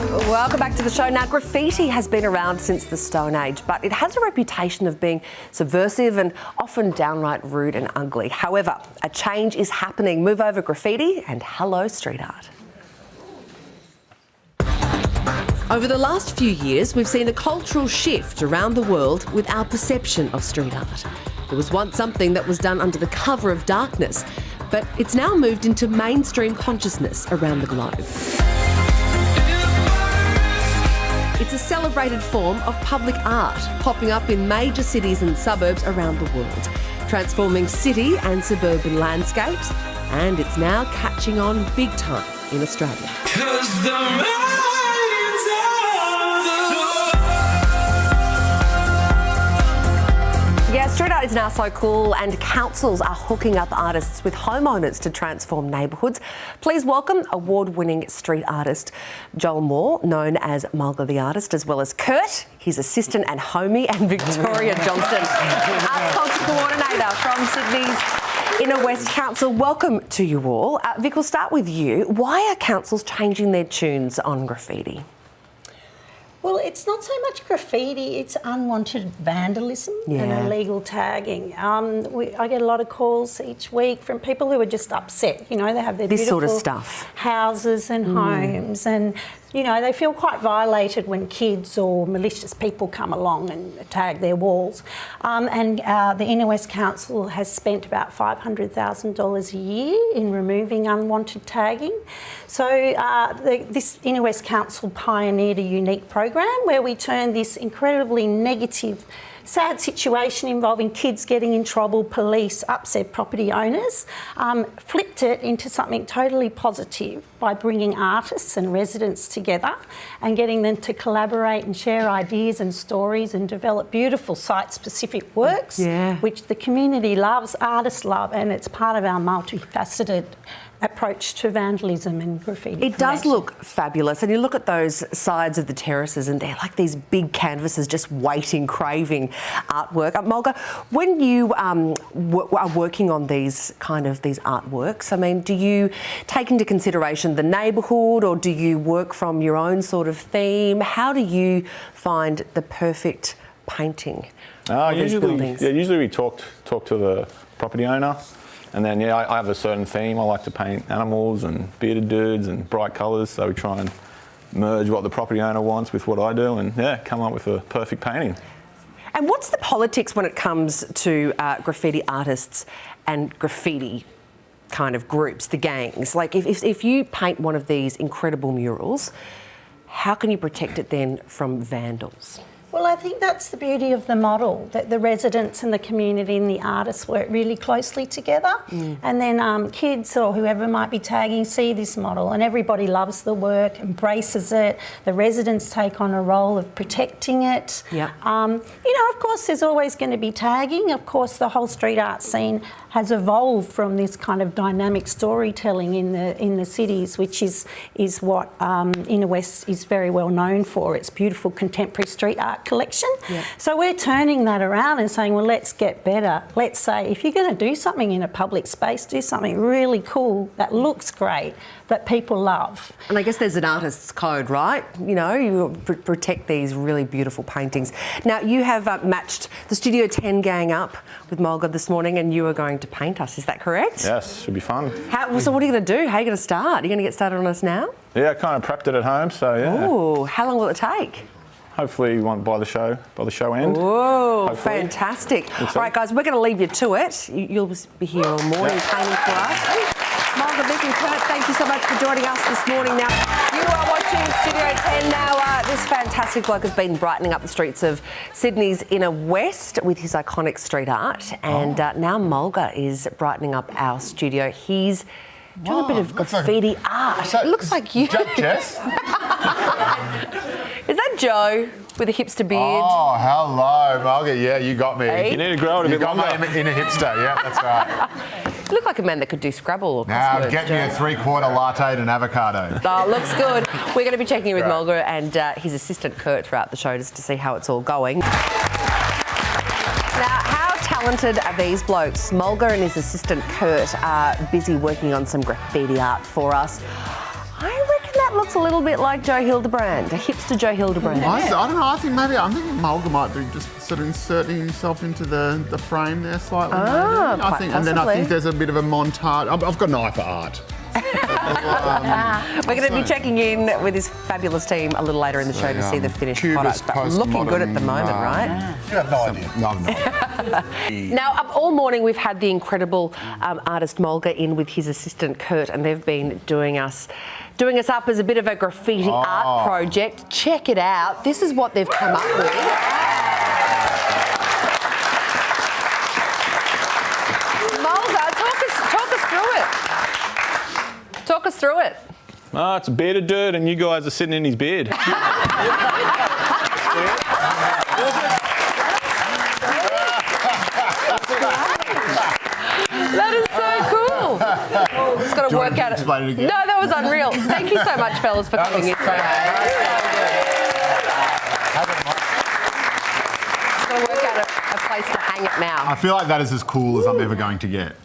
Welcome back to the show. Now, graffiti has been around since the Stone Age, but it has a reputation of being subversive and often downright rude and ugly. However, a change is happening. Move over graffiti and hello street art. Over the last few years, we've seen a cultural shift around the world with our perception of street art. It was once something that was done under the cover of darkness, but it's now moved into mainstream consciousness around the globe. It's a celebrated form of public art, popping up in major cities and suburbs around the world, transforming city and suburban landscapes, and it's now catching on big time in Australia. Yeah, street art is now so cool, and councils are hooking up artists with homeowners to transform neighbourhoods. Please welcome award-winning street artist Joel Moore, known as Mulga the Artist, as well as Kurt, his assistant and homie, and Victoria Johnston, Arts Culture Coordinator from Sydney's Inner West Council. Welcome to you all. Vic, we'll start with you. Why are councils changing their tunes on graffiti? Well, it's not so much graffiti, it's unwanted vandalism and illegal tagging. I get a lot of calls each week from people who are just upset. You know, they have their this beautiful sort of stuff. Houses and homes, and, you know, they feel quite violated when kids or malicious people come along and tag their walls. The Inner West Council has spent about $500,000 a year in removing unwanted tagging. So this Inner West Council pioneered a unique program where we turned this incredibly negative, sad situation involving kids getting in trouble, police, upset property owners, flipped it into something totally positive by bringing artists and residents together and getting them to collaborate and share ideas and stories and develop beautiful site-specific works, which the community loves, artists love, and it's part of our multifaceted approach to vandalism and graffiti. It does look fabulous, and you look at those sides of the terraces and they're like these big canvases just waiting, craving artwork. Mulga, when you are working on these artworks, I mean, do you take into consideration the neighbourhood, or do you work from your own sort of theme? How do you find the perfect painting of these buildings? Usually we talk to the property owner. And then, I have a certain theme. I like to paint animals and bearded dudes and bright colours, so we try and merge what the property owner wants with what I do and, come up with a perfect painting. And what's the politics when it comes to graffiti artists and graffiti kind of groups, the gangs? Like, if you paint one of these incredible murals, how can you protect it then from vandals? Well, I think that's the beauty of the model, that the residents and the community and the artists work really closely together. And then kids or whoever might be tagging see this model, and everybody loves the work, embraces it. The residents take on a role of protecting it. Of course, there's always going to be tagging. Of course, the whole street art scene has evolved from this kind of dynamic storytelling in the cities, which is what Inner West is very well known for. Its beautiful contemporary street art collection. So we're turning that around and saying, well, let's get better. Let's say, if you're going to do something in a public space, do something really cool that looks great, that people love. And I guess there's an artist's code, right? You know, you protect these really beautiful paintings. Now, you have matched the Studio 10 gang up with Mulga this morning, and you are going to paint us. Is that correct? Yes, should be fun. So what are you going to do? How are you going to start? Are you going to get started on us now? Yeah, I kind of prepped it at home, so yeah. Ooh, how long will it take? Hopefully you won't by the show end. Whoa, fantastic. All right, guys, we're going to leave you to it. You'll be here all morning painting for us. Mulga, Vic and Kurt, thank you so much for joining us this morning. Now, you are watching Studio 10 now. This fantastic bloke has been brightening up the streets of Sydney's Inner West with his iconic street art. And now Mulga is brightening up our studio. He's doing a bit of graffiti art. It looks like you. Jess? Is that Joe with a hipster beard? Oh, hello, Mulga. Yeah, you got me. Hey. You need to grow it a bit longer. You got me in a hipster, yeah, that's right. You look like a man that could do Scrabble or Now, crosswords, get me a 3/4 latte and an avocado. Oh, looks good. We're going to be checking in with Mulga and his assistant Kurt throughout the show just to see how it's all going. Now, how talented are these blokes? Mulga and his assistant Kurt are busy working on some graffiti art for us. I reckon that looks looks a little bit like Joe Hildebrand, a hipster Joe Hildebrand. I don't know. I think I'm thinking Mulga might be just sort of inserting himself into the frame there slightly. Maybe. I quite think, and then I possibly. think there's a bit of a montage. I've got an eye for art. We're going to be checking in with this fabulous team a little later in the show to see the finished Cubist product. But looking good at the postmodern, moment, right? You have no idea. No, I'm not. Now, all morning we've had the incredible artist Mulga in with his assistant Kurt, and they've been doing us up as a bit of a graffiti art project. Check it out. This is what they've come up with. Mulga, talk us through it. Talk us through it. Oh, it's a bearded dude, and you guys are sitting in his beard. That is so cool. It's got to Do you want work to out. explain it again? No, that was unreal. Thank you so much, fellas, for coming in today. It's got to work out a place to hang it now. I feel like that is as cool as I'm ever going to get.